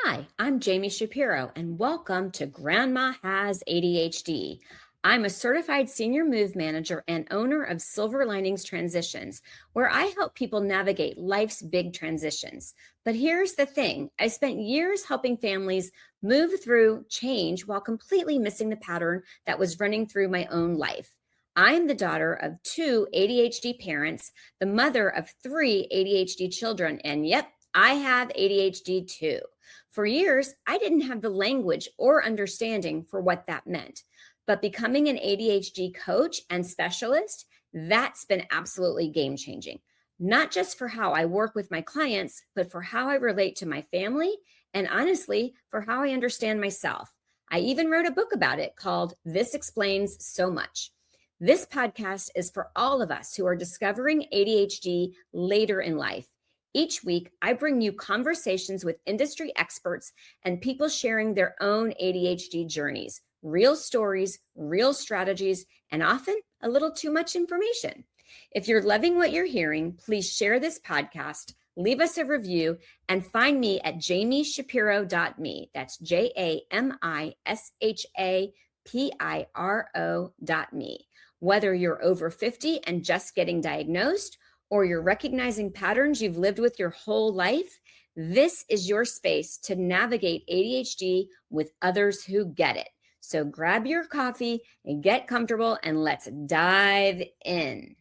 Hi, I'm Jami Shapiro, and welcome to Grandma Has ADHD. I'm a certified senior move manager and owner of Silver Linings Transitions, where I help people navigate life's big transitions. But here's the thing, I spent years helping families move through change while completely missing the pattern that was running through my own life. I'm the daughter of two ADHD parents, the mother of three ADHD children, and yep, I have ADHD too. For years, I didn't have the language or understanding for what that meant. But becoming an ADHD coach and specialist, that's been absolutely game changing. Not just for how I work with my clients, but for how I relate to my family and honestly, for how I understand myself. I even wrote a book about it called This Explains So Much. This podcast is for all of us who are discovering ADHD later in life. Each week, I bring you conversations with industry experts and people sharing their own ADHD journeys, real stories, real strategies, and often a little too much information. If you're loving what you're hearing, please share this podcast, leave us a review, and find me at jamishapiro.me. That's JamiShapiro.me. Whether you're over 50 and just getting diagnosed, or you're recognizing patterns you've lived with your whole life, this is your space to navigate ADHD with others who get it. So grab your coffee and get comfortable and let's dive in.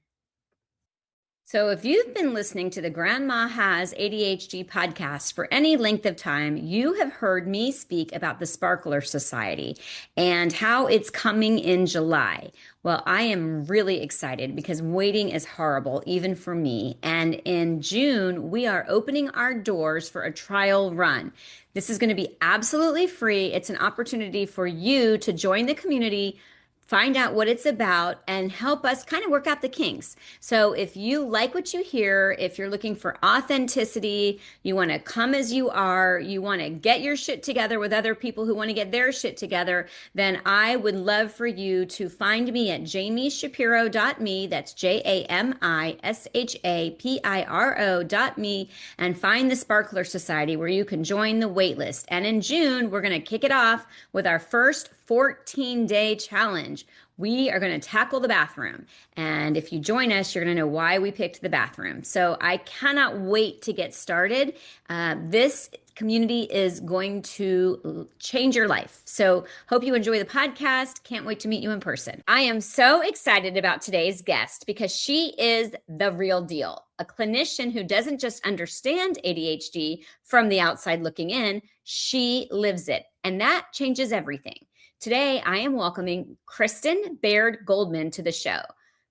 So if you've been listening to the Grandma Has ADHD podcast for any length of time, you have heard me speak about the Sparkler Society and how it's coming in July. Well, I am really excited because waiting is horrible, even for me. And in June, we are opening our doors for a trial run. This is going to be absolutely free. It's an opportunity for you to join the community, find out what it's about, and help us kind of work out the kinks. So if you like what you hear, if you're looking for authenticity, you want to come as you are, you want to get your shit together with other people who want to get their shit together, then I would love for you to find me at jamishapiro.me. That's JAMISHAPIRO.me, and find the Sparkler Society where you can join the wait list. And in June, we're going to kick it off with our first 14-day challenge. We are going to tackle the bathroom. And if you join us, you're going to know why we picked the bathroom. So I cannot wait to get started. This community is going to change your life. So hope you enjoy the podcast. Can't wait to meet you in person. I am so excited about today's guest because she is the real deal. A clinician who doesn't just understand ADHD from the outside looking in, she lives it. And that changes everything. Today, I am welcoming Kristen Baird Goldman to the show.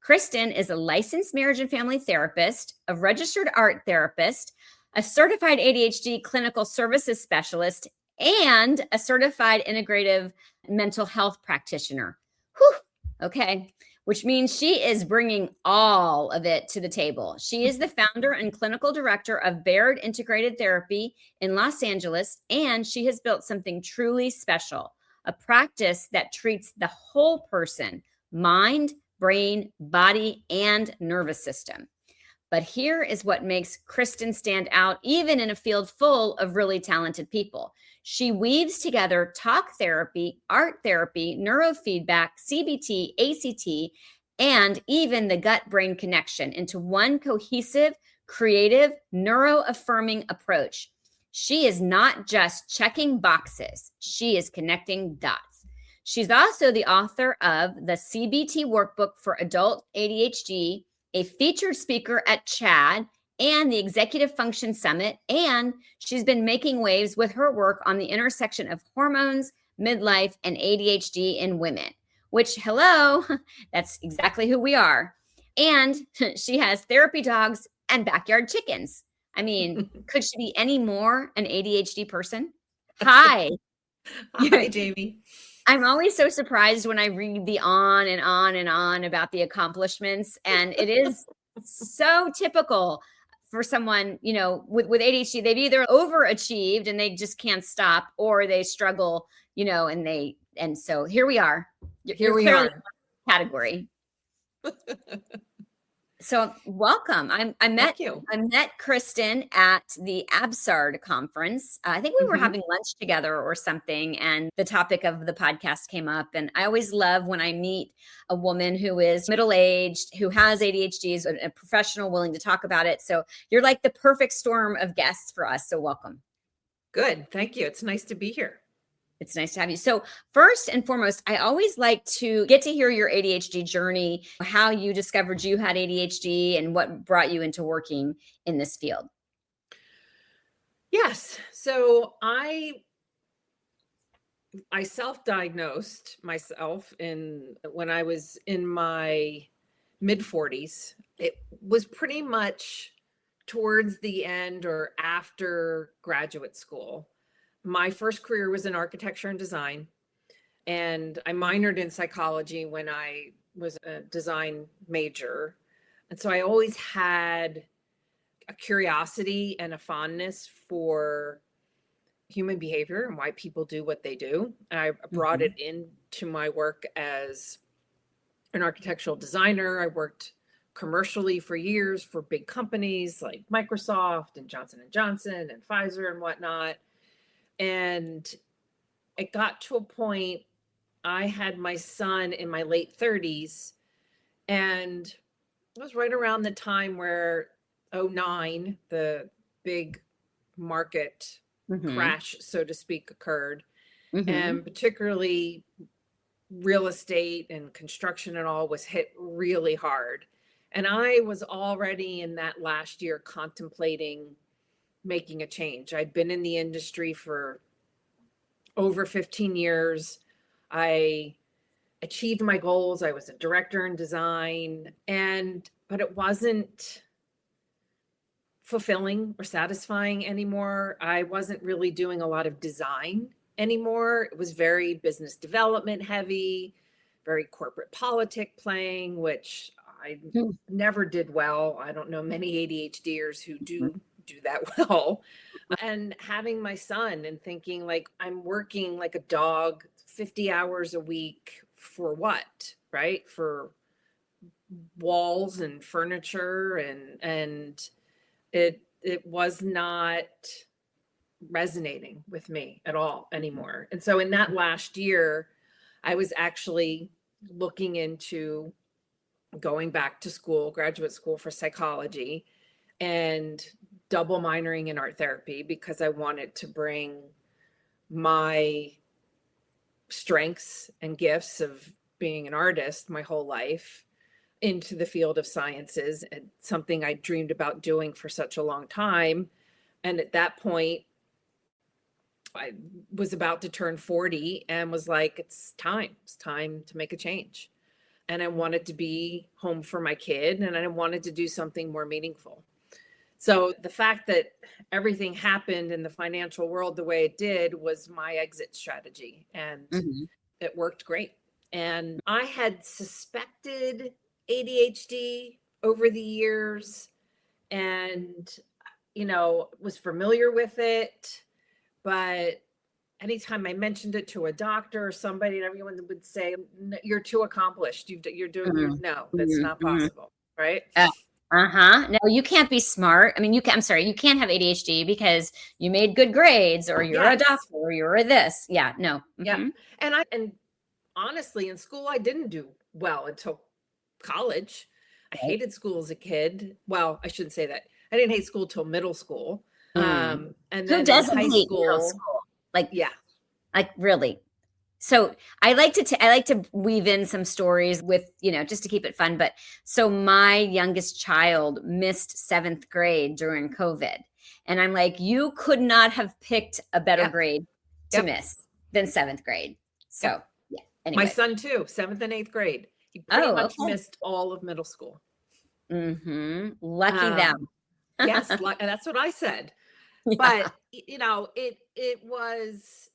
Kristen is a licensed marriage and family therapist, a registered art therapist, a certified ADHD clinical services specialist, and a certified integrative mental health practitioner. Whew, okay. Which means she is bringing all of it to the table. She is the founder and clinical director of Baird Integrated Therapy in Los Angeles, and she has built something truly special. A practice that treats the whole person, mind, brain, body, and nervous system. But here is what makes Kristen stand out, even in a field full of really talented people. She weaves together talk therapy, art therapy, neurofeedback, CBT, ACT, and even the gut-brain connection into one cohesive, creative, neuro-affirming approach. She is not just checking boxes. She is connecting dots. She's also the author of the CBT Workbook for Adult ADHD, a featured speaker at CHAD and the Executive Function Summit, and she's been making waves with her work on the intersection of hormones, midlife, and ADHD in women, which, hello, that's exactly who we are. And she has therapy dogs and backyard chickens. I mean, could she be any more an ADHD person? Hi. Hi, Jami. I'm always so surprised when I read the on and on and on about the accomplishments. And it is so typical for someone, with ADHD. They've either overachieved and they just can't stop, or they struggle, and so here we are. Here we are. Category. So welcome. I met Thank you. I met Kristen at the Absard conference. I think we were Hmm. having lunch together or something, and the topic of the podcast came up. And I always love when I meet a woman who is middle aged, who has ADHD, is a professional willing to talk about it. So you're like the perfect storm of guests for us. So welcome. Good. Thank you. It's nice to be here. It's nice to have you. So, first and foremost, I always like to get to hear your ADHD journey, how you discovered you had ADHD, and what brought you into working in this field. Yes. So I self-diagnosed myself in when I was in my mid 40s. It was pretty much towards the end or after graduate school. My first career was in architecture and design, and I minored in psychology when I was a design major. And so I always had a curiosity and a fondness for human behavior and why people do what they do. And I brought Mhm. it into my work as an architectural designer. I worked commercially for years for big companies like Microsoft and Johnson and Johnson and Pfizer and whatnot. And it got to a point, I had my son in my late 30s, and it was right around the time where '09, the big market Mhm. crash, so to speak, occurred. Mhm. And particularly real estate and construction and all was hit really hard. And I was already in that last year contemplating making a change. I'd been in the industry for over 15 years. I achieved my goals. I was a director in design, but it wasn't fulfilling or satisfying anymore. I wasn't really doing a lot of design anymore. It was very business development heavy, very corporate politic playing, which I never did well. I don't know many ADHDers who do that well. And having my son and thinking like I'm working like a dog 50 hours a week for what? Right? For walls and furniture, and it was not resonating with me at all anymore. And so in that last year, I was actually looking into going back to school, graduate school for psychology, and double minoring in art therapy because I wanted to bring my strengths and gifts of being an artist my whole life into the field of sciences, and something I dreamed about doing for such a long time. And at that point, I was about to turn 40 and was like, it's time. It's time to make a change. And I wanted to be home for my kid, and I wanted to do something more meaningful. So the fact that everything happened in the financial world the way it did was my exit strategy, and Mhm. it worked great. And I had suspected ADHD over the years, and was familiar with it, but anytime I mentioned it to a doctor or somebody, and everyone would say, "You're too accomplished. You're doing your Mhm. no, that's Mhm. not Mhm. possible." Right? Uh-huh. No, you can't be smart. I mean, I'm sorry, you can't have ADHD because you made good grades or you're a Yes. doctor or you're a this. Yeah, no. Yeah. Hmm. And honestly, in school, I didn't do well until college. I Right. hated school as a kid. Well, I shouldn't say that. I didn't hate school till middle school. Mm. And Who then in doesn't high hate middle school, school? Like, yeah. really. So I like to weave in some stories with, just to keep it fun. But so my youngest child missed seventh grade during COVID. And I'm like, you could not have picked a better Yep. grade to Yep. miss than seventh grade. Yep. So yeah, My anyway. son too, seventh and eighth grade. He pretty Oh, much okay. missed all of middle school. Lucky them. Yes, that's what I said. Yeah. But it was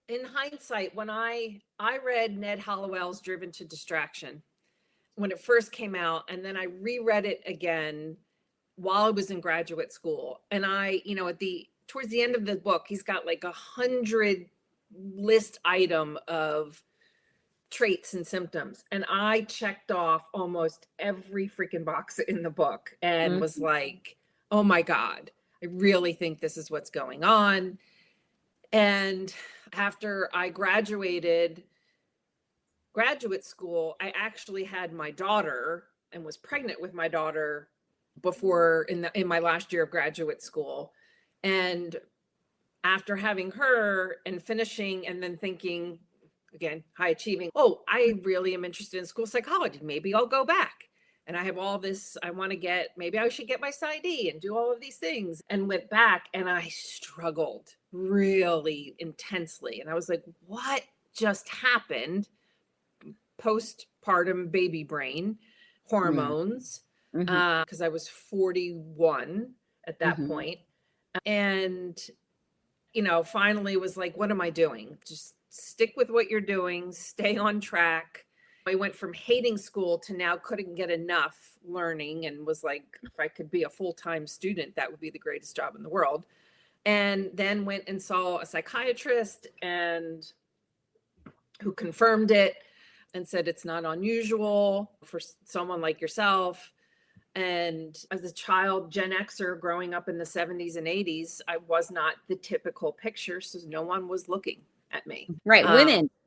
in hindsight when I read Ned Hollowell's Driven to Distraction when it first came out, and then I reread it again while I was in graduate school. And at the towards the end of the book, he's got like 100 list item of traits and symptoms. And I checked off almost every freaking box in the book and was like, oh my God, I really think this is what's going on. And after I graduated graduate school, I actually had my daughter and was pregnant with my daughter before in my last year of graduate school. And after having her and finishing and then thinking, again, high achieving, oh, I really am interested in school psychology. Maybe I'll go back. And I have all this, I want to get, maybe I should get my PsyD and do all of these things. And went back and I struggled really intensely. And I was like, what just happened? Postpartum baby brain, hormones, because I was 41 at that point. And, finally was like, what am I doing? Just stick with what you're doing, stay on track. I went from hating school to now couldn't get enough learning and was like, if I could be a full-time student, that would be the greatest job in the world. And then went and saw a psychiatrist and who confirmed it and said it's not unusual for someone like yourself. And as a child, Gen Xer growing up in the 70s and 80s, I was not the typical picture, so no one was looking at me. Right.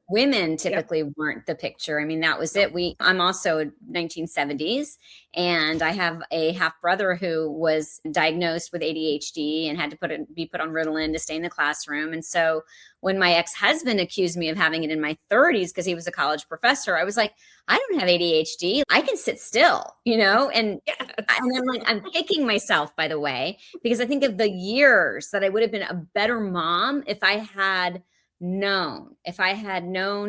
Women typically weren't the picture. I mean, that was it. I'm also 1970s, and I have a half brother who was diagnosed with ADHD and had to be put on Ritalin to stay in the classroom. And so when my ex-husband accused me of having it in my 30s because he was a college professor, I was like, I don't have ADHD. I can sit still, and I'm like, I'm kicking myself, by the way, because I think of the years that I would have been a better mom if I had known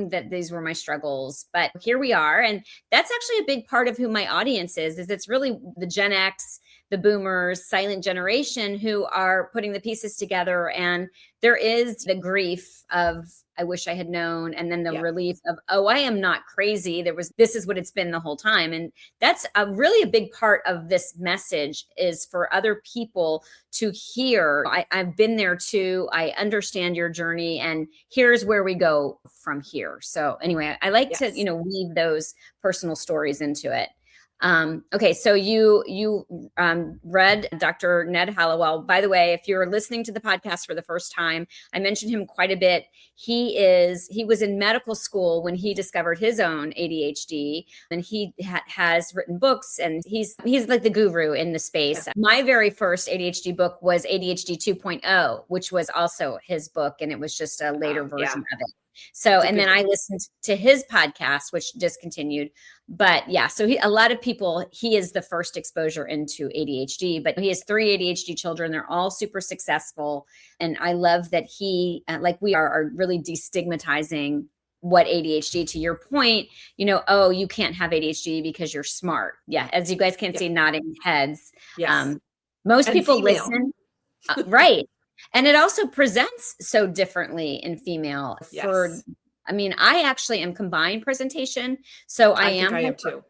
that these were my struggles. But here we are. And that's actually a big part of who my audience is it's really the Gen X, the boomers, silent generation who are putting the pieces together. And there is the grief of, I wish I had known. And then the relief of, oh, I am not crazy. This is what it's been the whole time. And that's really a big part of this message is for other people to hear. I've been there too. I understand your journey and here's where we go from here. So anyway, I like to, weave those personal stories into it. Okay. So you read Dr. Ned Hallowell. By the way, if you're listening to the podcast for the first time, I mentioned him quite a bit. He was in medical school when he discovered his own ADHD, and he has written books, and he's like the guru in the space. Yeah. My very first ADHD book was ADHD 2.0, which was also his book, and it was just a later version of it. So, and then I listened to his podcast, which discontinued, but yeah, so a lot of people, he is the first exposure into ADHD, but he has 3 ADHD children. They're all super successful. And I love that he, like we are really destigmatizing what ADHD, to your point, oh, you can't have ADHD because you're smart. Yeah. As you guys can see, nodding heads. Yes. Most people listen. Right. And it also presents so differently in female. I actually am combined presentation. So I am too.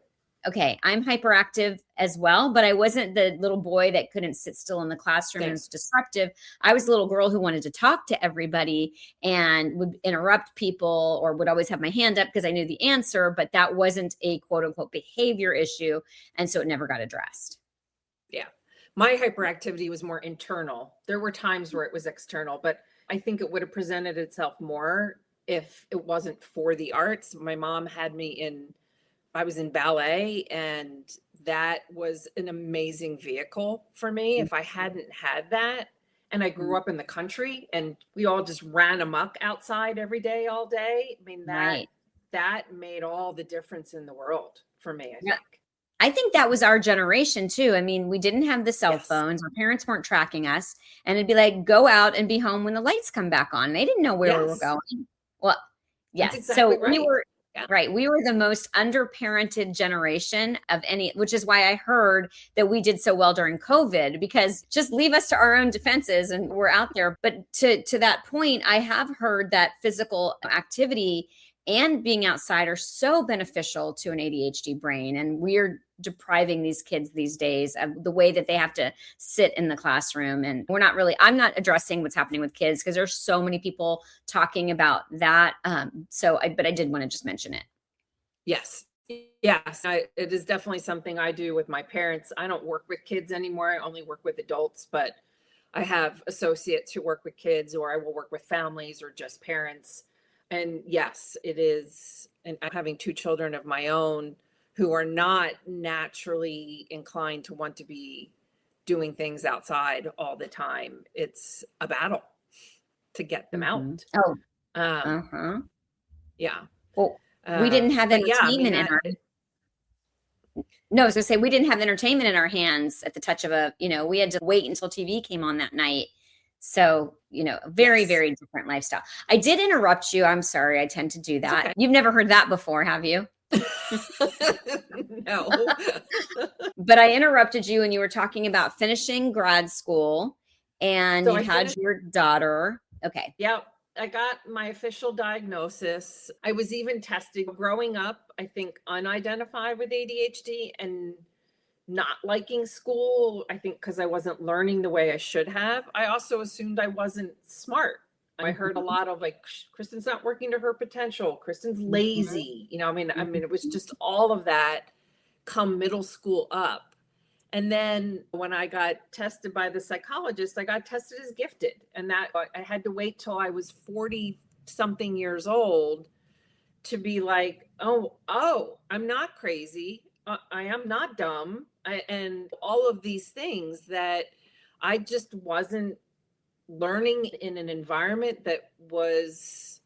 Okay. I'm hyperactive as well, but I wasn't the little boy that couldn't sit still in the classroom and was disruptive. I was a little girl who wanted to talk to everybody and would interrupt people or would always have my hand up because I knew the answer, but that wasn't a quote unquote behavior issue. And so it never got addressed. Yeah. My hyperactivity was more internal. There were times where it was external, but I think it would have presented itself more if it wasn't for the arts. My mom had me I was in ballet, and that was an amazing vehicle for me. If I hadn't had that, and I grew up in the country and we all just ran amok outside every day, all day. I mean, that made all the difference in the world for me, I think. I think that was our generation too. I mean, we didn't have the cell phones. Our parents weren't tracking us, and it'd be like, go out and be home when the lights come back on. They didn't know where we were going. Well, yes. Exactly so we were, right. We were the most underparented generation of any, which is why I heard that we did so well during COVID, because just leave us to our own defenses and we're out there. But to that point, I have heard that physical activity and being outside are so beneficial to an ADHD brain. And we're depriving these kids these days of the way that they have to sit in the classroom. And I'm not addressing what's happening with kids because there's so many people talking about that. But I did want to just mention it. Yes. Yes. It is definitely something I do with my parents. I don't work with kids anymore. I only work with adults, but I have associates who work with kids, or I will work with families or just parents. And yes, it is. And having two children of my own who are not naturally inclined to want to be doing things outside all the time, it's a battle to get them Mm-hmm. out. Oh, Um, uh-huh. yeah. Well, we didn't have But yeah, I mean, entertainment in our no, I was gonna say we didn't have entertainment in our hands at the touch of a, we had to wait until TV came on that night. So, very, yes. very different lifestyle. I did interrupt you. I'm sorry. I tend to do It's that. okay. You've never heard that before, have you? No. But I interrupted you and you were talking about finishing grad school and So you I had finished. your daughter. Okay. Yeah, I got my official diagnosis. I was even tested growing up, I think unidentified with ADHD and not liking school. I think because I wasn't learning the way I should have. I also assumed I wasn't smart. I heard a Mhm, lot of like, Kristen's not working to her potential. Kristen's mhm, lazy. I mean, it was mhm. just all of that come middle school up. And then when I got tested by the psychologist, I got tested as gifted. And that I had to wait till I was 40 something years old to be like, oh, I'm not crazy. I am not dumb. And all of these things that I just wasn't learning in an environment that was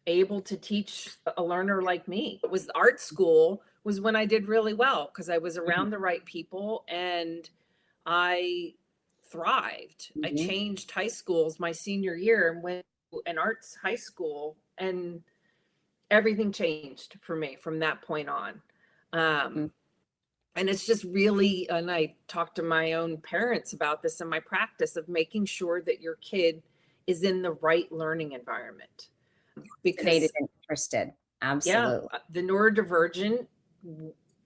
able to teach a learner like me. It was art school was when I did really well because I was around the right people and I thrived. I Mhm. changed high schools my senior year and went to an arts high school, and everything changed for me from that point on. Um, Mhm. and it's just really, and I talked to my own parents about this in my practice of making sure that your kid is in the right learning environment. Motivated Because, and interested. yeah, Absolutely. the neurodivergent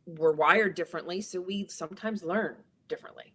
were wired differently. So we sometimes learn differently.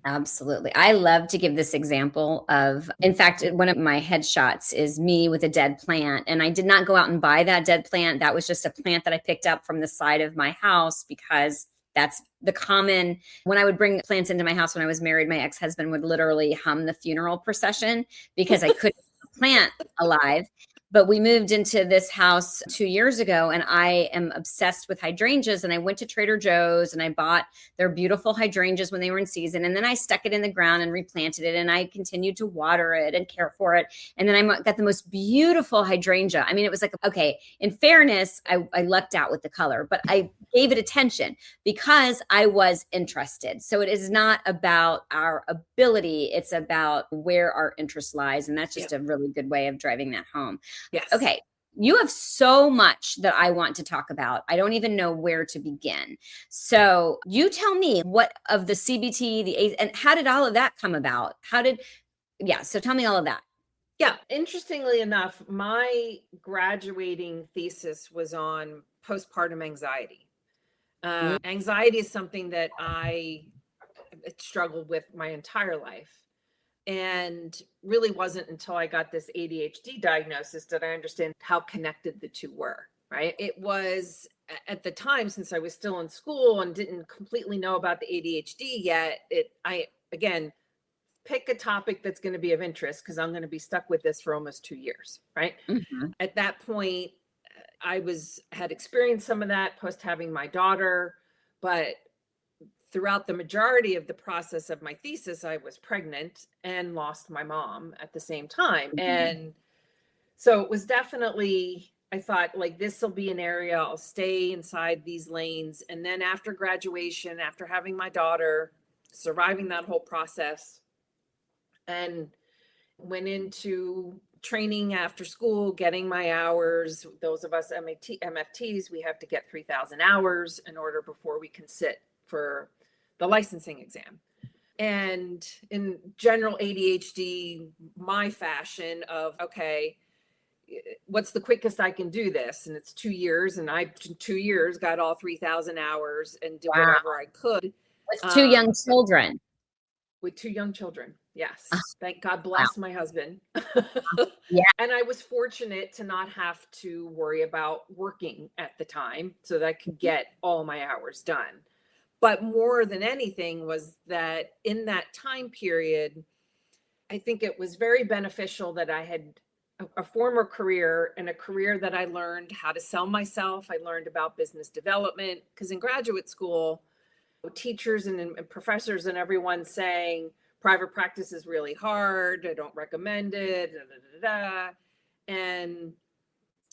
Absolutely. I love to give this example of, in fact, one of my headshots is me with a dead plant. And I did not go out and buy that dead plant. That was just a plant that I picked up from the side of my house because that's the common. When I would bring plants into my house when I was married, my ex husband would literally hum the funeral procession because I couldn't keep a plant alive. But we moved into this house 2 years ago, and I am obsessed with hydrangeas. And I went to Trader Joe's and I bought their beautiful hydrangeas when they were in season. And then I stuck it in the ground and replanted it. And I continued to water it and care for it. And then I got the most beautiful hydrangea. I mean, it was like, okay, in fairness, I lucked out with the color, but I gave it attention because I was interested. So it is not about our ability, it's about where our interest lies. And that's Yeah. just a really good way of driving that home. Yes. Okay. You have so much that I want to talk about. I don't even know where to begin. So, you tell me what of the CBT, and how did all of that come about? Yeah. So, tell me all of that. Yeah. Interestingly enough, my graduating thesis was on postpartum anxiety. Mm, Anxiety is something that I struggled with my entire life. And really wasn't until I got this ADHD diagnosis that I understand how connected the two were, right? It was at the time, since I was still in school and didn't completely know about the ADHD yet, I again pick a topic that's going to be of interest because I'm going to be stuck with this for almost 2 years, right? mhm, At that point, had experienced some of that post having my daughter, but throughout the majority of the process of my thesis, I was pregnant and lost my mom at the same time. mhm. And so it was definitely, I thought, like, this will be an area I'll stay inside these lanes. And then after graduation, after having my daughter, surviving that whole process, and went into training after school, getting my hours. Those of us MFTs, we have to get 3,000 hours in order before we can sit for the licensing exam. And in general ADHD, my fashion of, okay, what's the quickest I can do this? And it's 2 years. And I, in 2 years, got all 3,000 hours and did Wow. whatever I could. With two young But children. with two young children. Yes. Thank God Wow. bless my husband. Yeah. And I was fortunate to not have to worry about working at the time so that I could get all my hours done. But more than anything was that in that time period, I think it was very beneficial that I had a former career and a career that I learned how to sell myself. I learned about business development because in graduate school, teachers and professors and everyone saying private practice is really hard. I don't recommend it. Da, da, da, da. And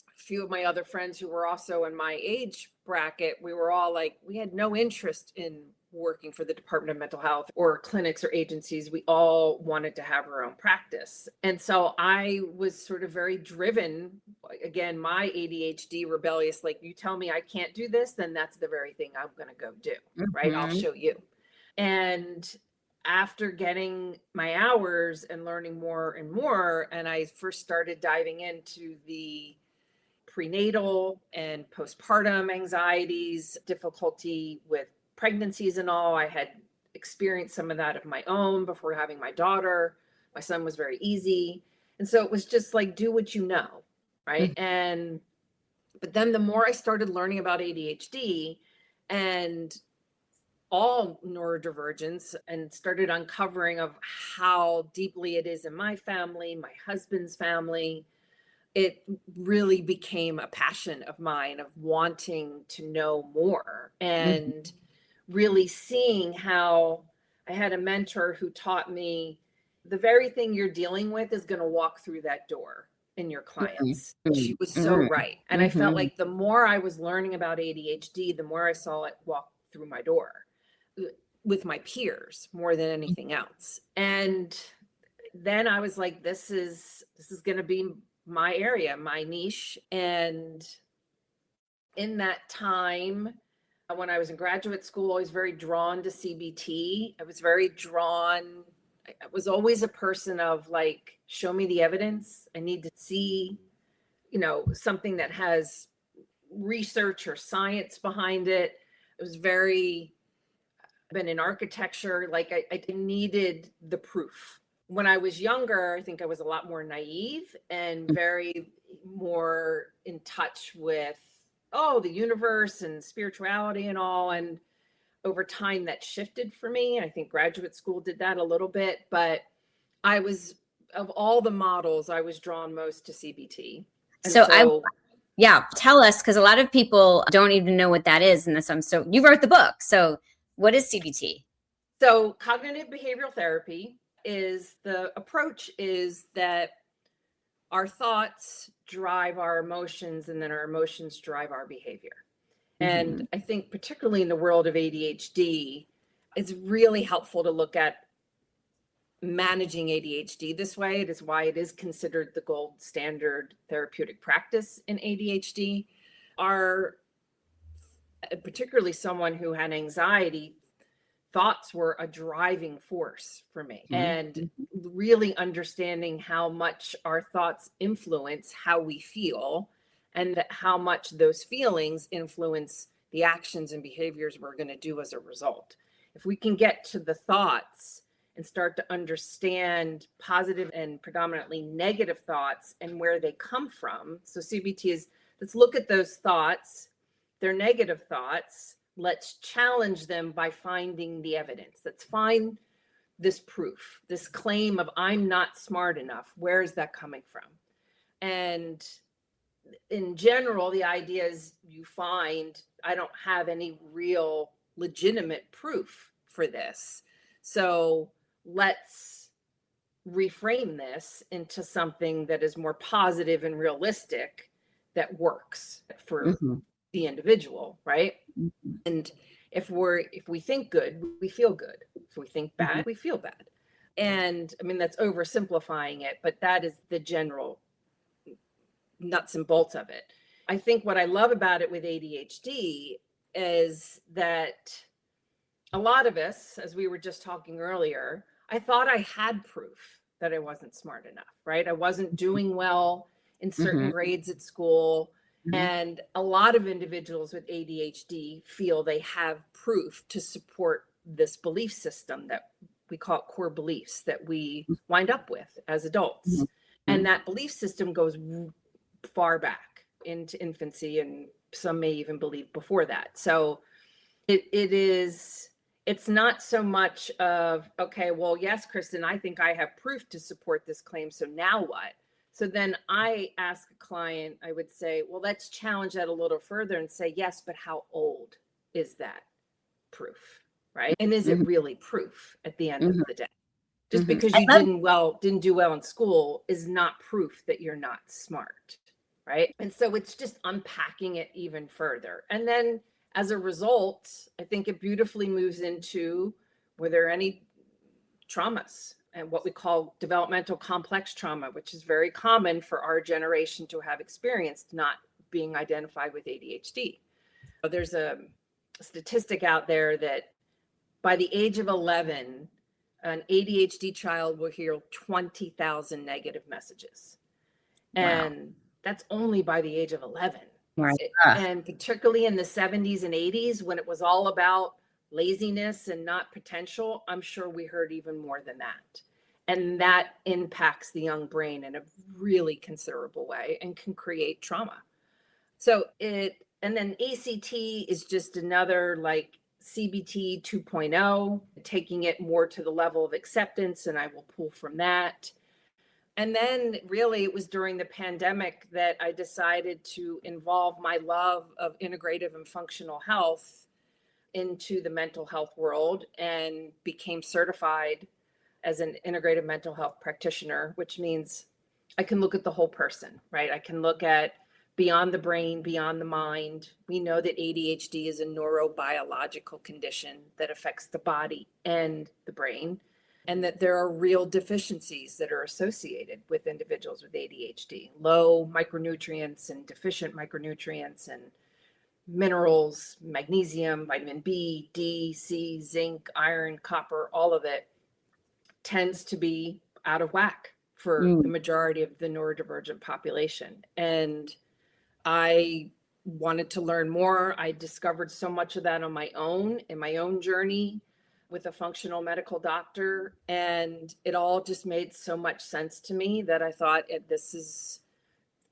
a few of my other friends who were also in my age bracket, we were all like, we had no interest in working for the Department of Mental Health or clinics or agencies. We all wanted to have our own practice. And so I was sort of very driven. Again, my ADHD rebellious, like, you tell me I can't do this, then that's the very thing I'm going to go do, right? I'll Mhm. show you. And after getting my hours and learning more and more, and I first started diving into the prenatal and postpartum anxieties, difficulty with pregnancies and all. I had experienced some of that of my own before having my daughter. My son was very easy. And so it was just like, do what you know, right? Mhm. But then the more I started learning about ADHD and all neurodivergence and started uncovering of how deeply it is in my family, my husband's family, it really became a passion of mine of wanting to know more Mhm. and really seeing how I had a mentor who taught me the very thing you're dealing with is going to walk through that door in your Mhm. clients. She Mhm. was so Mhm. right. And I felt Mhm. like the more I was learning about ADHD, the more I saw it walk through my door with my peers more than anything else. And then I was like, this is going to be my area, my niche. And in that time, when I was in graduate school, I was very drawn to CBT. I was very drawn. I was always a person of like, show me the evidence. I need to see, something that has research or science behind it. It was very, been in architecture, like I needed the proof. When I was younger, I think I was a lot more naive and very more in touch with, the universe and spirituality and all. And over time that shifted for me. I think graduate school did that a little bit, but I was, of all the models, I was drawn most to CBT. And So I so Yeah, tell us because a lot of people don't even know what that is, and this so you wrote the book. So what is CBT? So cognitive behavioral therapy is the approach is that our thoughts drive our emotions and then our emotions drive our behavior. And Mhm. I think particularly in the world of ADHD, it's really helpful to look at managing ADHD this way. It is why it is considered the gold standard therapeutic practice in ADHD. Our particularly someone who had anxiety, thoughts were a driving force for me. Mhm. And really understanding how much our thoughts influence how we feel and how much those feelings influence the actions and behaviors we're going to do as a result. If we can get to the thoughts and start to understand positive and predominantly negative thoughts and where they come from. So CBT is, let's look at those thoughts, they're negative thoughts. Let's challenge them by finding the evidence. Let's find this proof, this claim of I'm not smart enough. Where is that coming from? And in general, the idea is you find I don't have any real legitimate proof for this. So let's reframe this into something that is more positive and realistic that works for Mhm. the individual, right? Mhm. And if we think good, we feel good. If we think Mhm. bad, we feel bad. And I mean, that's oversimplifying it, but that is the general nuts and bolts of it. I think what I love about it with ADHD is that a lot of us, as we were just talking earlier, I thought I had proof that I wasn't smart enough, right? I wasn't doing well in certain Mhm. grades at school. Mhm. And a lot of individuals with ADHD feel they have proof to support this belief system that we call it core beliefs that we wind up with as adults. Mhm. And that belief system goes far back into infancy, and some may even believe before that. So it's not so much of, okay, well, yes, Kristen, I think I have proof to support this claim. So now what? So then I ask a client, I would say, well, let's challenge that a little further and say, yes, but how old is that proof? Right. And is it Mhm. really proof at the end of Mhm. the day? Just Mhm. because I you love. didn't do well in school is not proof that you're not smart. Right. And so it's just unpacking it even further. And then as a result, I think it beautifully moves into, were there any traumas and what we call developmental complex trauma, which is very common for our generation to have experienced, not being identified with ADHD. There's a statistic out there that by the age of 11, an ADHD child will hear 20,000 negative messages. Wow. And that's only by the age of 11. Right. Ah. And particularly in the 70s and 80s, when it was all about laziness and not potential, I'm sure we heard even more than that. And that impacts the young brain in a really considerable way and can create trauma. And then ACT is just another like CBT 2.0, taking it more to the level of acceptance, and I will pull from that. And then really it was during the pandemic that I decided to involve my love of integrative and functional health into the mental health world and became certified as an integrative mental health practitioner, which means I can look at the whole person, right? I can look at beyond the brain, beyond the mind. We know that ADHD is a neurobiological condition that affects the body and the brain, and that there are real deficiencies that are associated with individuals with ADHD, low micronutrients and deficient micronutrients and minerals, magnesium, vitamin B, D, C, zinc, iron, copper, all of it tends to be out of whack for the Mm. majority of the neurodivergent population. And I wanted to learn more. I discovered so much of that on my own, in my own journey with a functional medical doctor. And it all just made so much sense to me that I thought this is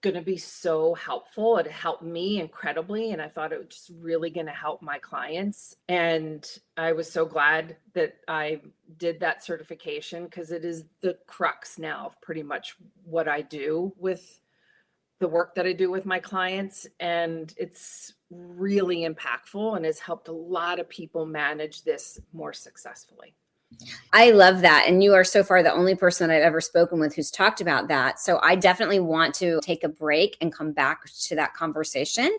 going to be so helpful. It helped me incredibly. And I thought it was just really going to help my clients. And I was so glad that I did that certification, because it is the crux now of pretty much what I do with the work that I do with my clients. And it's really impactful and has helped a lot of people manage this more successfully. I love that. And you are so far the only person that I've ever spoken with who's talked about that. So I definitely want to take a break and come back to that conversation,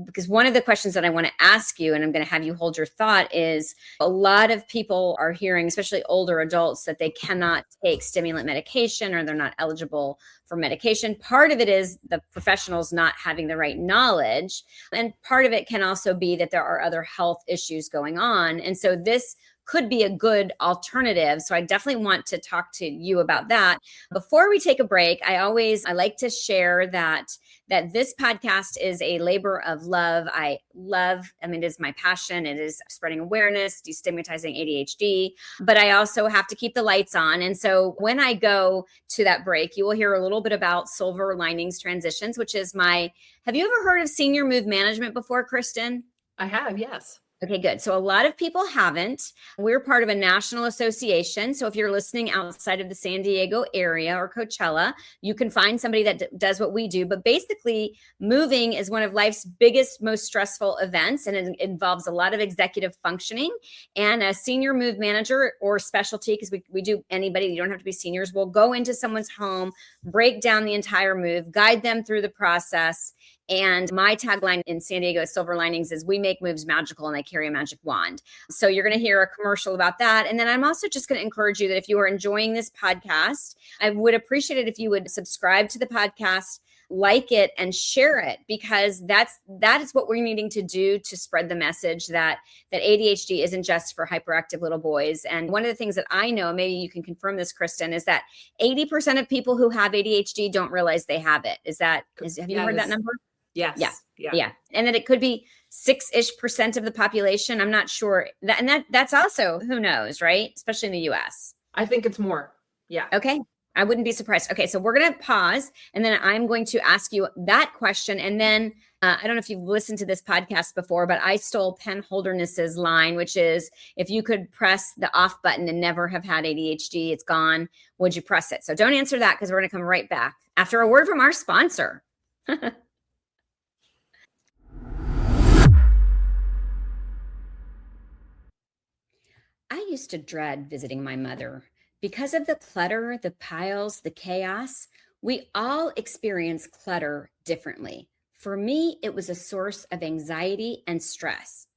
because one of the questions that I want to ask you, and I'm going to have you hold your thought, is a lot of people are hearing, especially older adults, that they cannot take stimulant medication or they're not eligible for medication. Part of it is the professionals not having the right knowledge. And part of it can also be that there are other health issues going on. And so this could be a good alternative. So I definitely want to talk to you about that. Before we take a break, I like to share that this podcast is a labor of love. I mean, it is my passion. It is spreading awareness, destigmatizing ADHD, but I also have to keep the lights on. And so when I go to that break, you will hear a little bit about Silver Linings Transitions, which is have you ever heard of senior mood management before, Kristen? I have, yes. Okay, good. So a lot of people haven't. We're part of a national association. So if you're listening outside of the San Diego area or Coachella, you can find somebody that does what we do. But basically, moving is one of life's biggest, most stressful events, and it involves a lot of executive functioning. And a senior mood manager or specialty, because we do anybody, you don't have to be seniors, will go into someone's home, break down the entire move, guide them through the process. And my tagline in San Diego at Silver Linings is, we make moves magical and I carry a magic wand. So you're going to hear a commercial about that. And then I'm also just going to encourage you that if you are enjoying this podcast, I would appreciate it if you would subscribe to the podcast, like it, and share it, because that is what we're needing to do to spread the message that ADHD isn't just for hyperactive little boys. And one of the things that I know, maybe you can confirm this, Kristen, is that 80% of people who have ADHD don't realize they have it. Have you heard that number? Yeah. Yes. Yeah. Yeah. And then it could be 6-ish% of the population. I'm not sure. That's also, who knows, right? Especially in the US. I think it's more. Yeah. Okay. I wouldn't be surprised. Okay. So we're going to pause and then I'm going to ask you that question. And then I don't know if you've listened to this podcast before, but I stole Penn Holderness's line, which is, if you could press the off button and never have had ADHD, it's gone. Would you press it? So don't answer that, because we're going to come right back after a word from our sponsor. I used to dread visiting my mother. Because of the clutter, the piles, the chaos, we all experience clutter differently. For me, it was a source of anxiety and stress.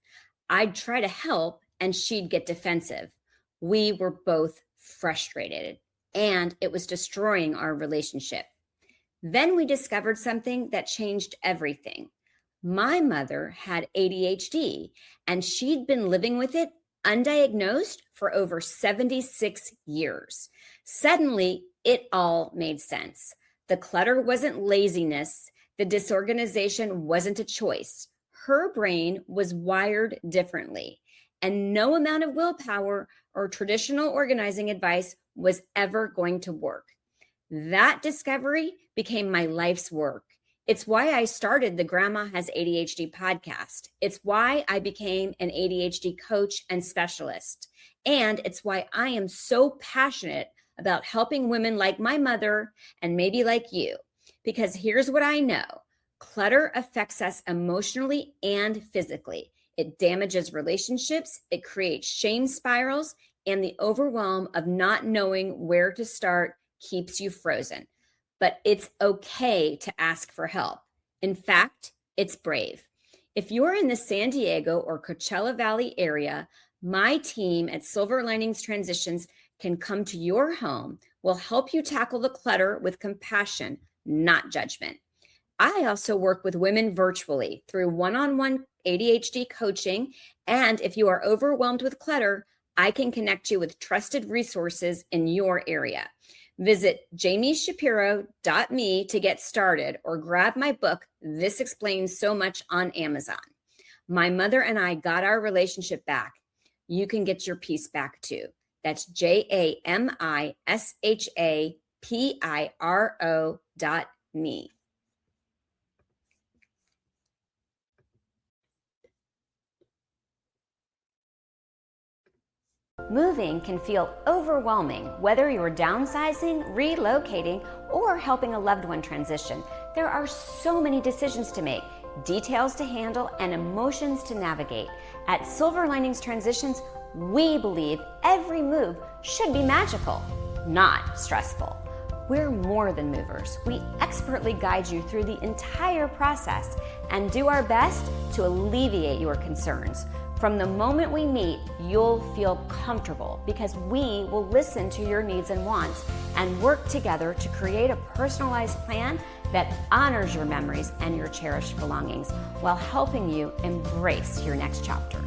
I'd try to help and she'd get defensive. We were both frustrated and it was destroying our relationship. Then we discovered something that changed everything. My mother had ADHD and she'd been living with it undiagnosed for over 76 years. Suddenly, it all made sense. The clutter wasn't laziness. The disorganization wasn't a choice. Her brain was wired differently, and no amount of willpower or traditional organizing advice was ever going to work. That discovery became my life's work. It's why I started the Grandma Has ADHD podcast. It's why I became an ADHD coach and specialist. And it's why I am so passionate about helping women like my mother and maybe like you. Because here's what I know. Clutter affects us emotionally and physically. It damages relationships. It creates shame spirals. And the overwhelm of not knowing where to start keeps you frozen. But it's okay to ask for help. In fact, it's brave. If you're in the San Diego or Coachella Valley area, my team at Silver Linings Transitions can come to your home. We'll help you tackle the clutter with compassion, not judgment. I also work with women virtually through one-on-one ADHD coaching. And if you are overwhelmed with clutter, I can connect you with trusted resources in your area. Visit jamishapiro.me to get started, or grab my book, This Explains So Much, on Amazon. My mother and I got our relationship back. You can get your peace back too. That's JAMISHAPIRO.me. Moving can feel overwhelming, whether you're downsizing, relocating, or helping a loved one transition. There are so many decisions to make, details to handle, and emotions to navigate. At Silver Linings Transitions, we believe every move should be magical, not stressful. We're more than movers. We expertly guide you through the entire process and do our best to alleviate your concerns. From the moment we meet, you'll feel comfortable because we will listen to your needs and wants and work together to create a personalized plan that honors your memories and your cherished belongings while helping you embrace your next chapter.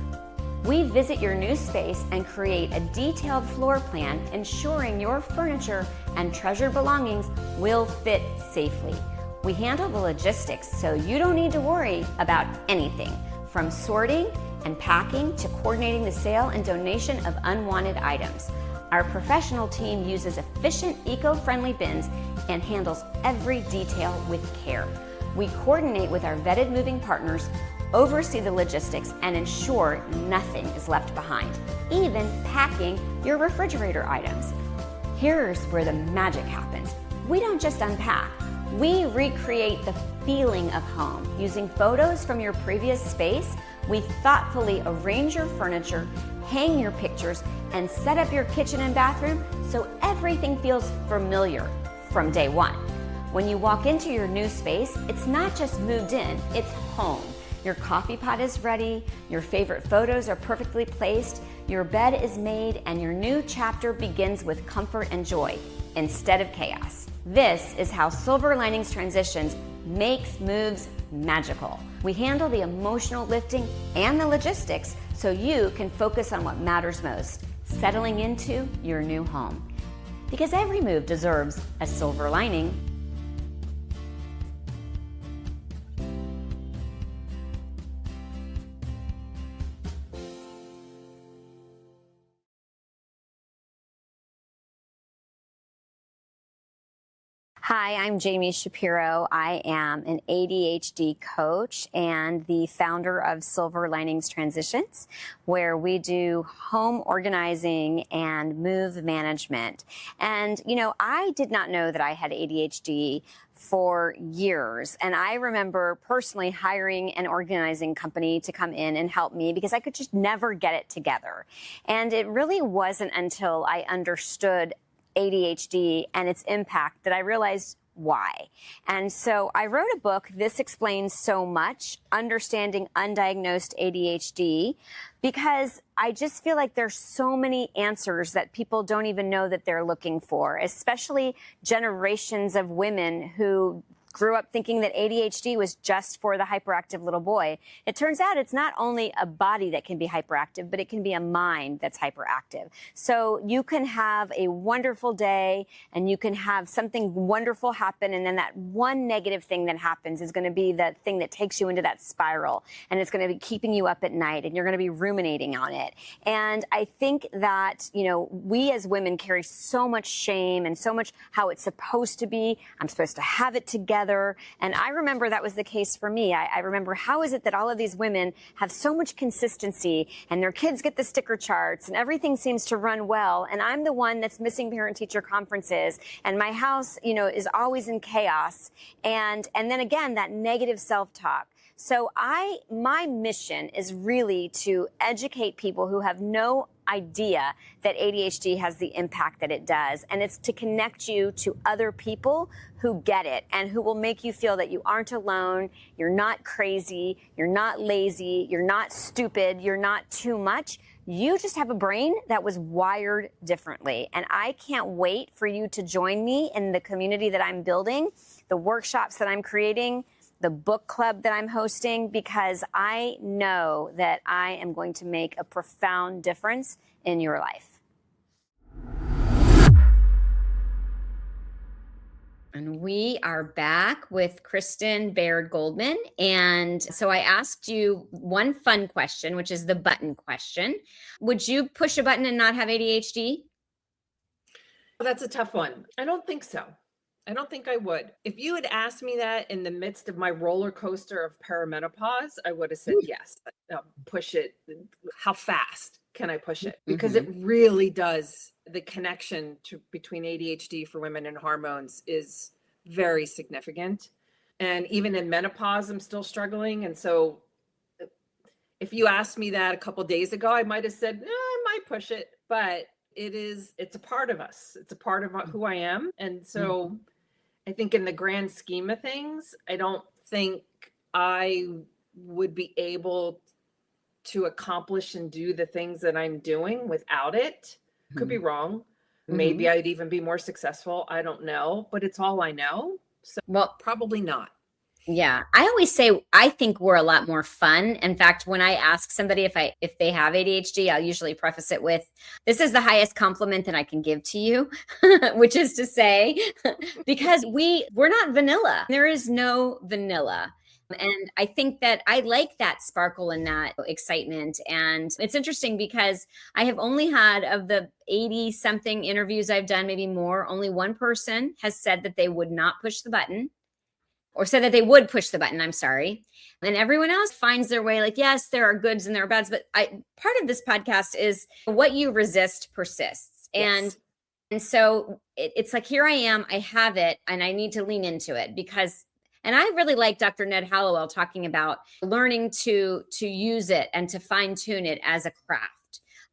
We visit your new space and create a detailed floor plan, ensuring your furniture and treasured belongings will fit safely. We handle the logistics so you don't need to worry about anything, from sorting and packing to coordinating the sale and donation of unwanted items. Our professional team uses efficient, eco-friendly bins and handles every detail with care. We coordinate with our vetted moving partners, oversee the logistics, and ensure nothing is left behind, even packing your refrigerator items. Here's where the magic happens. We don't just unpack. We recreate the feeling of home. Using photos from your previous space, we thoughtfully arrange your furniture, hang your pictures, and set up your kitchen and bathroom so everything feels familiar from day one. When you walk into your new space, it's not just moved in, it's home. Your coffee pot is ready, your favorite photos are perfectly placed, your bed is made, and your new chapter begins with comfort and joy instead of chaos. This is how Silver Linings Transitions makes moves magical. We handle the emotional lifting and the logistics so you can focus on what matters most, settling into your new home. Because every move deserves a silver lining. Hi, I'm Jami Shapiro. I am an ADHD coach and the founder of Silver Linings Transitions, where we do home organizing and move management. And, I did not know that I had ADHD for years. And I remember personally hiring an organizing company to come in and help me because I could just never get it together. And it really wasn't until I understood ADHD and its impact that I realized why. And so I wrote a book, This Explains So Much, Understanding Undiagnosed ADHD, because I just feel like there's so many answers that people don't even know that they're looking for, especially generations of women who grew up thinking that ADHD was just for the hyperactive little boy. It turns out it's not only a body that can be hyperactive, but it can be a mind that's hyperactive. So you can have a wonderful day and you can have something wonderful happen, and then that one negative thing that happens is going to be the thing that takes you into that spiral, and it's going to be keeping you up at night, and you're going to be ruminating on it. And I think that, we as women carry so much shame and so much how it's supposed to be. I'm supposed to have it together. And I remember that was the case for me. I remember, how is it that all of these women have so much consistency and their kids get the sticker charts and everything seems to run well, and I'm the one that's missing parent-teacher conferences and my house, is always in chaos. And then again, that negative self-talk. So my mission is really to educate people who have no idea that ADHD has the impact that it does. And it's to connect you to other people who get it and who will make you feel that you aren't alone, you're not crazy, you're not lazy, you're not stupid, you're not too much. You just have a brain that was wired differently. And I can't wait for you to join me in the community that I'm building, the workshops that I'm creating, the book club that I'm hosting, because I know that I am going to make a profound difference in your life. And we are back with Kristen Baird Goldman. And so I asked you one fun question, which is the button question. Would you push a button and not have ADHD? That's a tough one. I don't think so. I don't think I would. If you had asked me that in the midst of my roller coaster of perimenopause, I would have said yes. Push it. How fast can I push it? Because it really does. The connection between ADHD for women and hormones is very significant. And even in menopause, I'm still struggling. And so if you asked me that a couple of days ago, I might have said, no, I might push it. But it's a part of us. It's a part of who I am. And so I think in the grand scheme of things, I don't think I would be able to accomplish and do the things that I'm doing without it. Could be wrong. Maybe I'd even be more successful. I don't know, but it's all I know. So probably not. Yeah. I always say, I think we're a lot more fun. In fact, when I ask somebody if they have ADHD, I'll usually preface it with, this is the highest compliment that I can give to you, which is to say, because we're not vanilla. There is no vanilla. And I think that I like that sparkle and that excitement. And it's interesting because I have only had, of the 80 something interviews I've done, maybe more, only one person has said that they would not push the button, or said that they would push the button. I'm sorry. And everyone else finds their way. Like, yes, there are goods and there are bads, but part of this podcast is what you resist persists. Yes. And so it's like, here I am, I have it, and I need to lean into it because, and I really like Dr. Ned Hallowell talking about learning to use it and to fine tune it as a craft.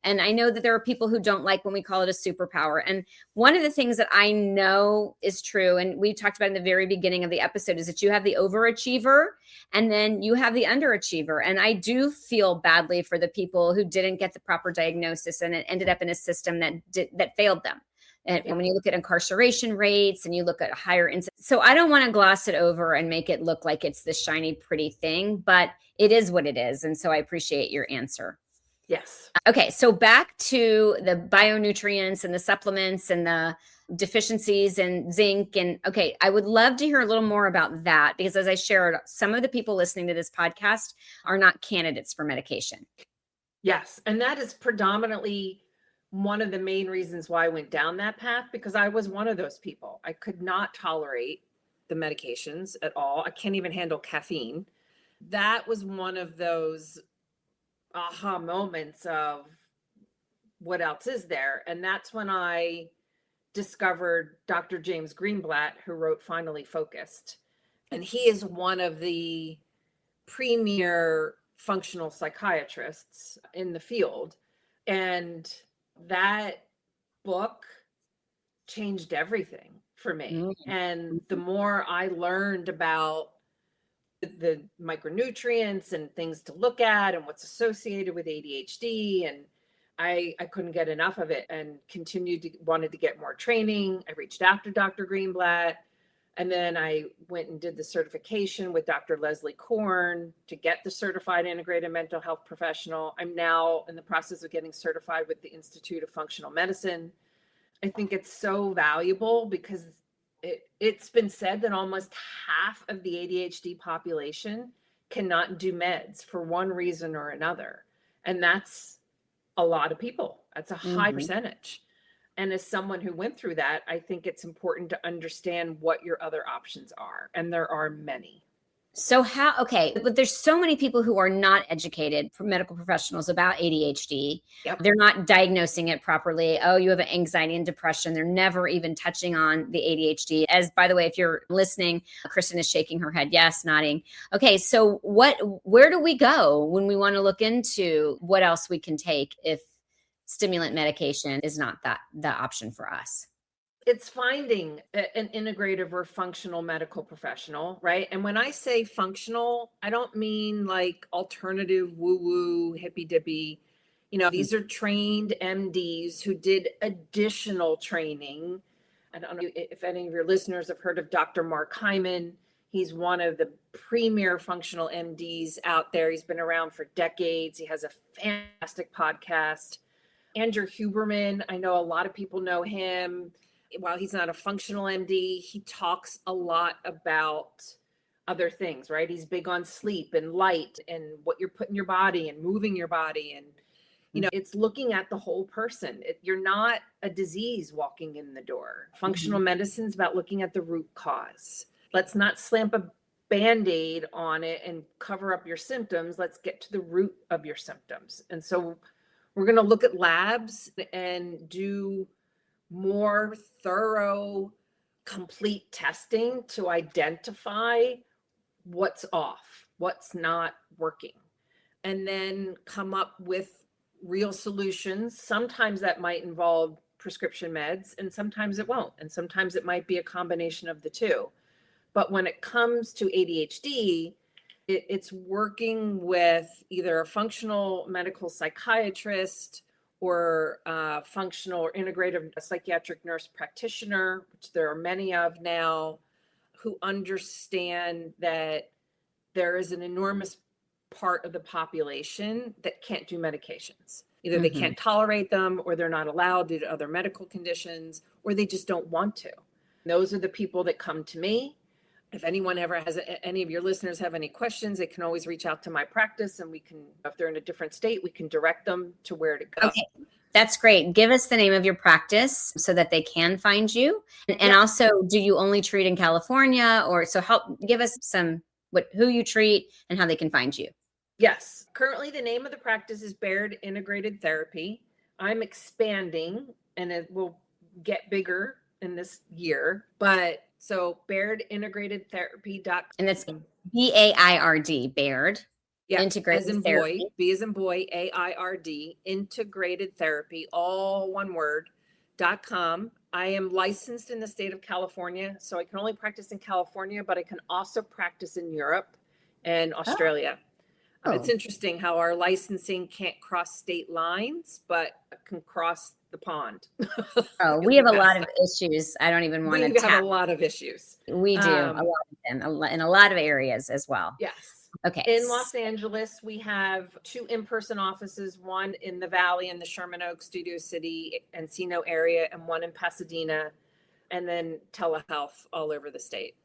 And I know that there are people who don't like when we call it a superpower. And one of the things that I know is true, and we talked about in the very beginning of the episode, is that you have the overachiever and then you have the underachiever. And I do feel badly for the people who didn't get the proper diagnosis and it ended up in a system that failed them. And when you look at incarceration rates and you look at higher incidence. So I don't want to gloss it over and make it look like it's this shiny, pretty thing, but it is what it is. And so I appreciate your answer. Yes. Okay, so back to the bionutrients and the supplements and the deficiencies and zinc. And okay, I would love to hear a little more about that because, as I shared, some of the people listening to this podcast are not candidates for medication. Yes. And that is predominantly one of the main reasons why I went down that path, because I was one of those people. I could not tolerate the medications at all. I can't even handle caffeine. That was one of those aha moments of what else is there? And that's when I discovered Dr. James Greenblatt, who wrote Finally Focused. And he is one of the premier functional psychiatrists in the field. And that book changed everything for me. And the more I learned about the micronutrients and things to look at and what's associated with ADHD, and I couldn't get enough of it and wanted to get more training. I reached out to Dr. Greenblatt, and then I went and did the certification with Dr. Leslie Korn to get the certified integrated mental health professional. I'm now in the process of getting certified with the Institute of Functional Medicine. I think it's so valuable because it's been said that almost half of the ADHD population cannot do meds for one reason or another. And that's a lot of people. That's a high percentage. And as someone who went through that, I think it's important to understand what your other options are. And there are many. So but there's so many people who are not educated, for medical professionals, about ADHD. Yep. They're not diagnosing it properly. Oh, you have anxiety and depression. They're never even touching on the ADHD. As, by the way, if you're listening, Kristen is shaking her head. Yes, nodding. Okay. So where do we go when we want to look into what else we can take if stimulant medication is not the option for us? It's finding an integrative or functional medical professional, right? And when I say functional, I don't mean like alternative woo-woo, hippy-dippy. These are trained MDs who did additional training. I don't know if any of your listeners have heard of Dr. Mark Hyman. He's one of the premier functional MDs out there. He's been around for decades. He has a fantastic podcast. Andrew Huberman, I know a lot of people know him. While he's not a functional MD, he talks a lot about other things, right? He's big on sleep and light and what you're putting in your body and moving your body. And, it's looking at the whole person. You're not a disease walking in the door. Functional medicine is about looking at the root cause. Let's not slamp a Band-Aid on it and cover up your symptoms. Let's get to the root of your symptoms. And so we're going to look at labs and do more thorough, complete testing to identify what's off, what's not working, and then come up with real solutions. Sometimes that might involve prescription meds, and sometimes it won't. And sometimes it might be a combination of the two. But when it comes to ADHD, it's working with either a functional medical psychiatrist or functional or integrative psychiatric nurse practitioner, which there are many of now, who understand that there is an enormous part of the population that can't do medications. Either they can't tolerate them, or they're not allowed due to other medical conditions, or they just don't want to. Those are the people that come to me. If anyone ever has, any of your listeners have any questions, they can always reach out to my practice, and we can, if they're in a different state, we can direct them to where to go. Okay. That's great. Give us the name of your practice so that they can find you. And also, do you only treat in California, or give us who you treat and how they can find you? Yes. Currently, the name of the practice is Baird Integrated Therapy. I'm expanding, and it will get bigger in this year, but so bairdintegratedtherapy.com. And that's BAIRD, Baird. Yeah, Integrated as in therapy. boy, B as in boy, AIRD, integrated therapy, all one word, .com. I am licensed in the state of California, so I can only practice in California, but I can also practice in Europe and Australia. It's interesting how our licensing can't cross state lines, but can cross the pond. We have a lot of issues. I don't even want to tap. We have a lot of issues. We do, a lot of them, in a lot of areas as well. Yes. Okay. In Los Angeles, we have 2 in-person offices, one in the Valley in the Sherman Oaks, Studio City, Encino area, and one in Pasadena, and then telehealth all over the state.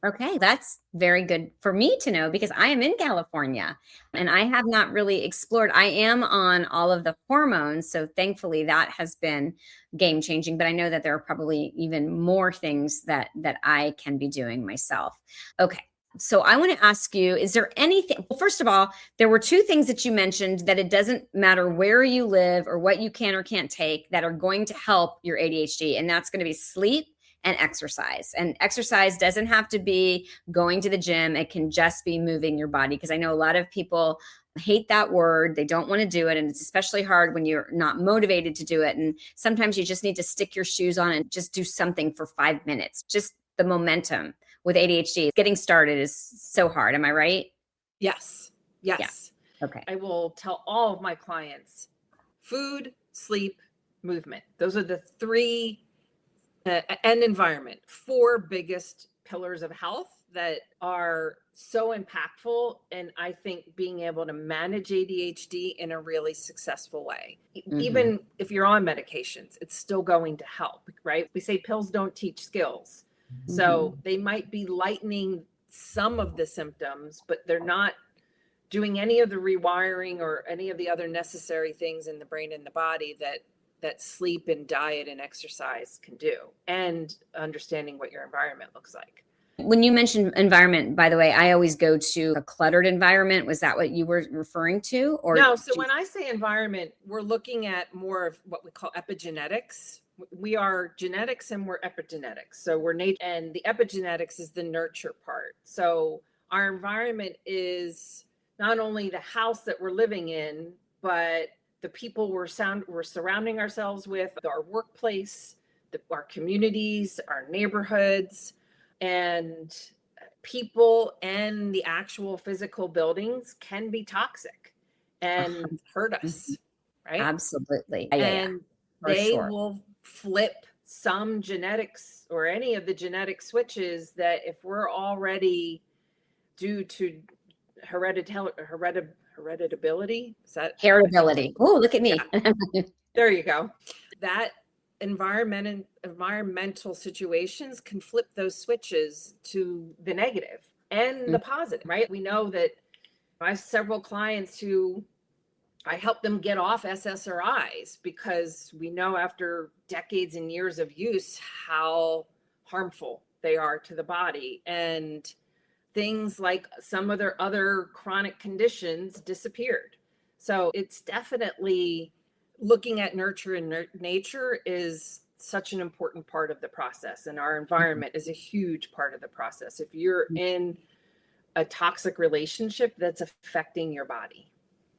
Okay, that's very good for me to know because I am in California and I have not really explored. I am on all of the hormones, so thankfully that has been game changing, but I know that there are probably even more things that I can be doing myself. Okay. So I want to ask you, is there anything, well, first of all, there were two things that you mentioned that it doesn't matter where you live or what you can or can't take that are going to help your ADHD, and that's going to be sleep and exercise. And exercise doesn't have to be going to the gym. It can just be moving your body. Because I know a lot of people hate that word. They don't want to do it. And it's especially hard when you're not motivated to do it. And sometimes you just need to stick your shoes on and just do something for 5 minutes. Just the momentum with ADHD. Getting started is so hard. Am I right? Yes. Yeah. Yes. Okay. I will tell all of my clients food, sleep, movement. Those are the three and environment, four biggest pillars of health that are so impactful. And I think being able to manage ADHD in a really successful way, even if you're on medications, it's still going to help, right? We say pills don't teach skills. So they might be lightening some of the symptoms, but they're not doing any of the rewiring or any of the other necessary things in the brain and the body that sleep and diet and exercise can do, and understanding what your environment looks like. When you mentioned environment, by the way, I always go to a cluttered environment. Was that what you were referring to? Or No, so when I say environment, we're looking at more of what we call epigenetics. We are genetics and we're epigenetics. So we're nature, and the epigenetics is the nurture part. So our environment is not only the house that we're living in, but the people we're surrounding ourselves with, our workplace, our communities, our neighborhoods, and people and the actual physical buildings can be toxic and hurt us, right? Absolutely. And they sure. will flip some genetics or any of the genetic switches that if we're already due to hereditability, is that Heritability. Oh, look at me. Yeah. There you go. That environmental situations can flip those switches to the negative and the positive, right? We know that I have several clients who I help them get off SSRIs because we know after decades and years of use how harmful they are to the body, and things like some of their other chronic conditions disappeared. So it's definitely looking at nurture and nature is such an important part of the process, and our environment is a huge part of the process. If you're in a toxic relationship, that's affecting your body.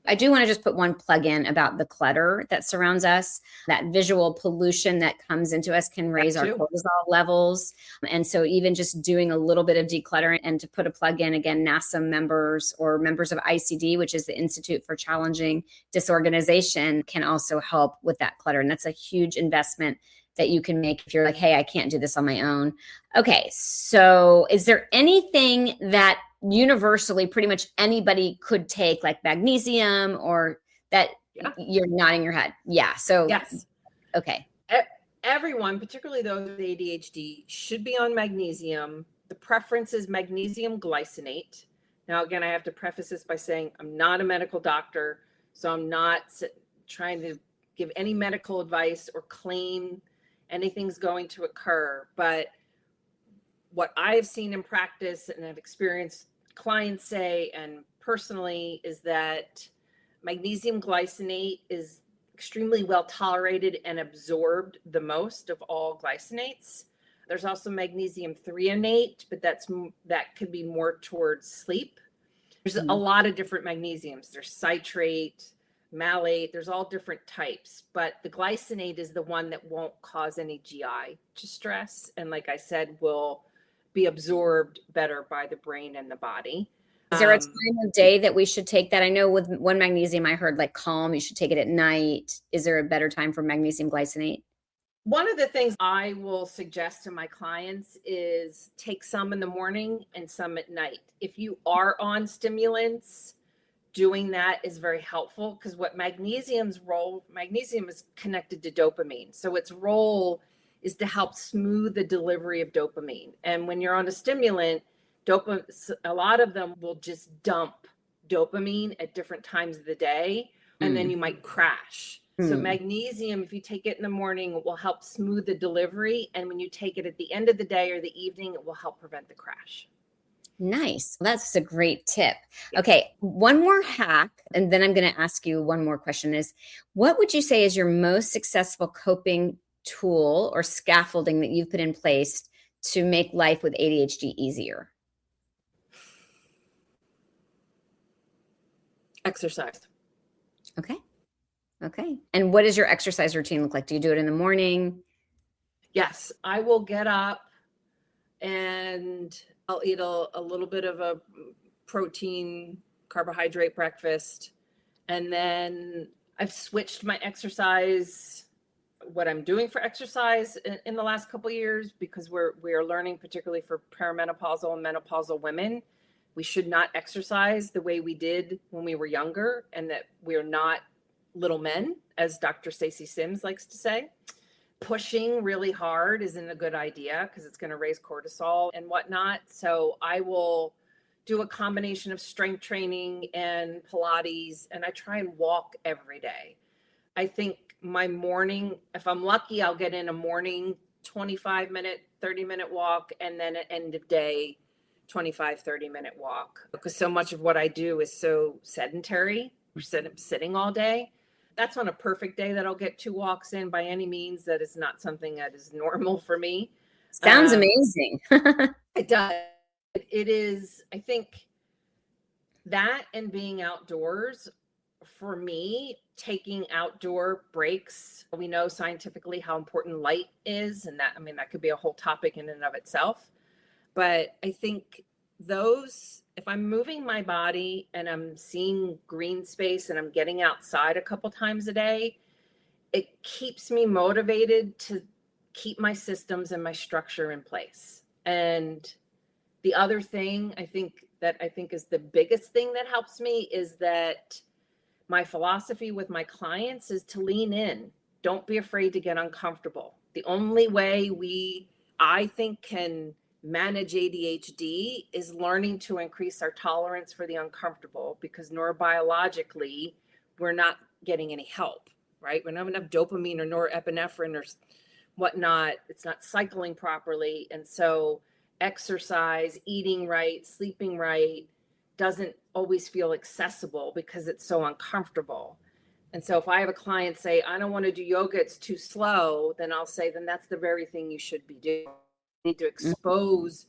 I do want to just put one plug in about the clutter that surrounds us. That visual pollution that comes into us can raise our cortisol levels. And so even just doing a little bit of decluttering, and to put a plug in again, NASA members or members of ICD, which is the Institute for Challenging Disorganization, can also help with that clutter. And that's a huge investment that you can make if you're like, hey, I can't do this on my own. Okay, so is there anything that universally pretty much anybody could take, like magnesium, or that you're nodding your head? Yeah. So yes. Okay. Everyone, particularly those with ADHD, should be on magnesium. The preference is magnesium glycinate. Now, again, I have to preface this by saying I'm not a medical doctor, so I'm not trying to give any medical advice or claim anything's going to occur. But what I've seen in practice and have experienced clients say, and personally, is that magnesium glycinate is extremely well tolerated and absorbed the most of all glycinates. There's also magnesium threonate, but that could be more towards sleep. There's a lot of different magnesiums. There's citrate, malate, there's all different types, but the glycinate is the one that won't cause any GI distress. And like I said, will be absorbed better by the brain and the body. Is there a time of day that we should take that? I know with one magnesium, I heard like calm, you should take it at night. Is there a better time for magnesium glycinate? One of the things I will suggest to my clients is take some in the morning and some at night. If you are on stimulants, doing that is very helpful, because what magnesium is connected to dopamine. So its role is to help smooth the delivery of dopamine. And when you're on a stimulant, a lot of them will just dump dopamine at different times of the day, and then you might crash. So magnesium, if you take it in the morning, it will help smooth the delivery. And when you take it at the end of the day or the evening, it will help prevent the crash. Nice. Well, that's a great tip. Okay, one more hack, and then I'm going to ask you one more question is, what would you say is your most successful coping tool or scaffolding that you've put in place to make life with ADHD easier? Exercise. Okay. Okay. And what does your exercise routine look like? Do you do it in the morning? Yes, I will get up and I'll eat a little bit of a protein, carbohydrate breakfast. And then I've switched my exercise, what I'm doing for exercise in the last couple of years, because we are learning, particularly for perimenopausal and menopausal women, we should not exercise the way we did when we were younger, and that we're not little men, as Dr. Stacey Sims likes to say. Pushing really hard isn't a good idea because it's going to raise cortisol and whatnot. So I will do a combination of strength training and Pilates, and I try and walk every day. I think my morning, if I'm lucky, I'll get in a morning 25-minute, 30-minute walk, and then an end of day 25, 30-minute walk, because so much of what I do is so sedentary. We're sitting all day. That's on a perfect day that I'll get 2 walks in. By any means, that is not something that is normal for me. Sounds amazing. It does. It is, I think that and being outdoors, for me, taking outdoor breaks. We know scientifically how important light is, and that, I mean, that could be a whole topic in and of itself. But I think if I'm moving my body and I'm seeing green space and I'm getting outside a couple times a day, it keeps me motivated to keep my systems and my structure in place. And the other thing I think is the biggest thing that helps me is that my philosophy with my clients is to lean in. Don't be afraid to get uncomfortable. The only way I think, can manage ADHD is learning to increase our tolerance for the uncomfortable, because neurobiologically, we're not getting any help, right? We don't have enough dopamine or norepinephrine or whatnot. It's not cycling properly. And so exercise, eating right, sleeping right doesn't always feel accessible because it's so uncomfortable. And so if I have a client say, I don't want to do yoga, it's too slow, then I'll say, then that's the very thing you should be doing. You need to expose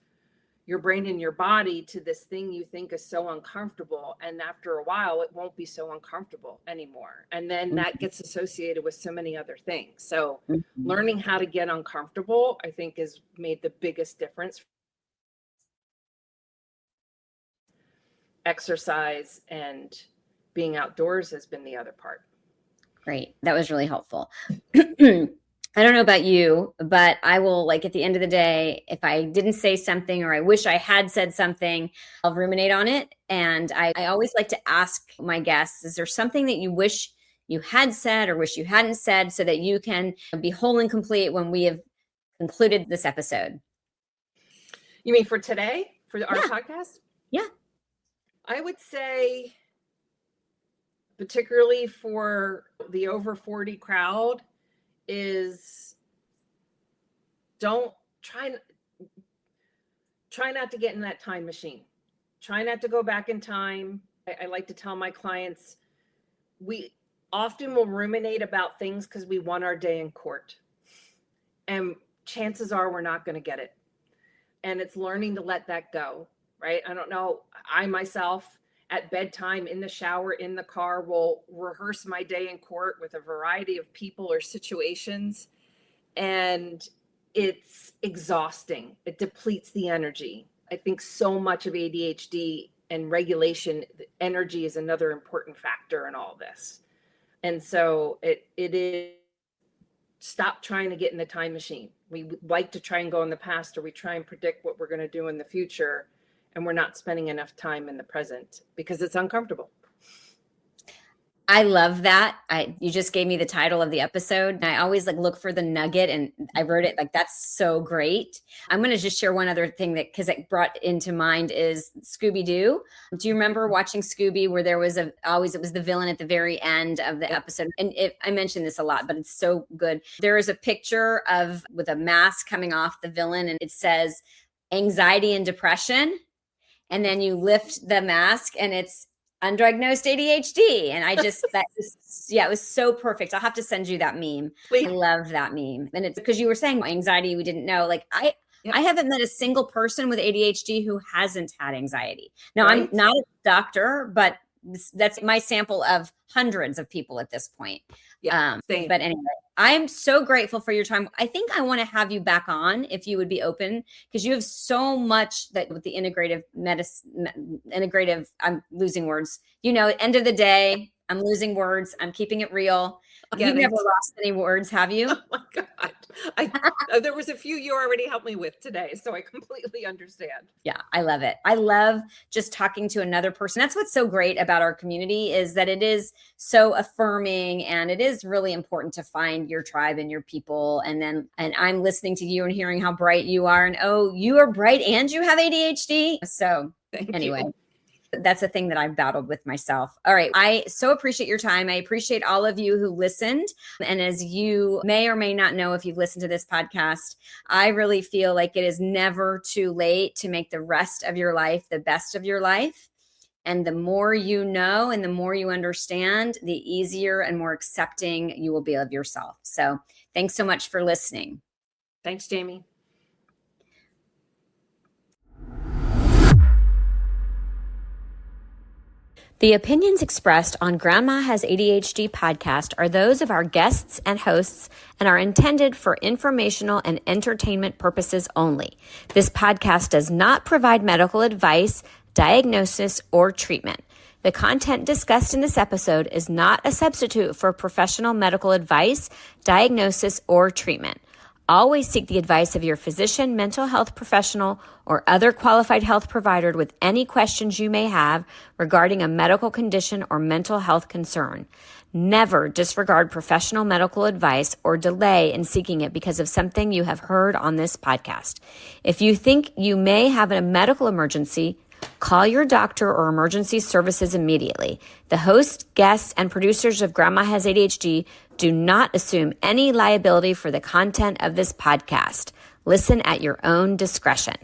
your brain and your body to this thing you think is so uncomfortable. And after a while, it won't be so uncomfortable anymore. And then that gets associated with so many other things. So learning how to get uncomfortable, I think, has made the biggest difference. Exercise and being outdoors has been the other part. Great. That was really helpful. I don't know about you, but I will, like, at the end of the day, if I didn't say something or I wish I had said something, I'll ruminate on it. And I always like to ask my guests, is there something that you wish you had said or wish you hadn't said, so that you can be whole and complete when we have concluded this episode? You mean for today, for our podcast? Yeah. I would say, particularly for the over 40 crowd, is don't try not to get in that time machine. Try not to go back in time. I like to tell my clients, we often will ruminate about things because we want our day in court. And chances are we're not going to get it. And it's learning to let that go, right? I don't know. I myself, at bedtime, in the shower, in the car, will rehearse my day in court with a variety of people or situations. And it's exhausting. It depletes the energy. I think so much of ADHD and regulation, energy is another important factor in all this. And so it is, stop trying to get in the time machine. We like to try and go in the past, or we try and predict what we're going to do in the future. And we're not spending enough time in the present because it's uncomfortable. I love that. You just gave me the title of the episode. And I always like look for the nugget, and I wrote it like that's so great. I'm going to just share one other thing that because it brought into mind is Scooby Doo. Do you remember watching Scooby where there was it was the villain at the very end of the episode? And I mentioned this a lot, but it's so good. There is a picture with a mask coming off the villain, and it says anxiety and depression. And then you lift the mask and it's undiagnosed ADHD. And it was so perfect. I'll have to send you that meme. Please. I love that meme. And it's because you were saying anxiety, we didn't know. Like I haven't met a single person with ADHD who hasn't had anxiety. Now, right. I'm not a doctor, but that's my sample of hundreds of people at this point. Yeah, but anyway, I'm so grateful for your time. I think I want to have you back on if you would be open, because you have so much that with the integrative medicine, I'm losing words. End of the day, I'm losing words. I'm keeping it real. You've never lost any words, have you? Oh my God. There was a few you already helped me with today, so I completely understand. Yeah, I love it. I love just talking to another person. That's what's so great about our community is that it is so affirming, and it is really important to find your tribe and your people. And I'm listening to you and hearing how bright you are, and you are bright and you have ADHD. So anyway. That's a thing that I've battled with myself. All right. I so appreciate your time. I appreciate all of you who listened. And as you may or may not know, if you've listened to this podcast, I really feel like it is never too late to make the rest of your life the best of your life. And the more you know and the more you understand, the easier and more accepting you will be of yourself. So thanks so much for listening. Thanks, Jami. The opinions expressed on Grandma Has ADHD podcast are those of our guests and hosts and are intended for informational and entertainment purposes only. This podcast does not provide medical advice, diagnosis, or treatment. The content discussed in this episode is not a substitute for professional medical advice, diagnosis, or treatment. Always seek the advice of your physician, mental health professional, or other qualified health provider with any questions you may have regarding a medical condition or mental health concern. Never disregard professional medical advice or delay in seeking it because of something you have heard on this podcast. If you think you may have a medical emergency, call your doctor or emergency services immediately. The host, guests, and producers of Grandma Has ADHD do not assume any liability for the content of this podcast. Listen at your own discretion.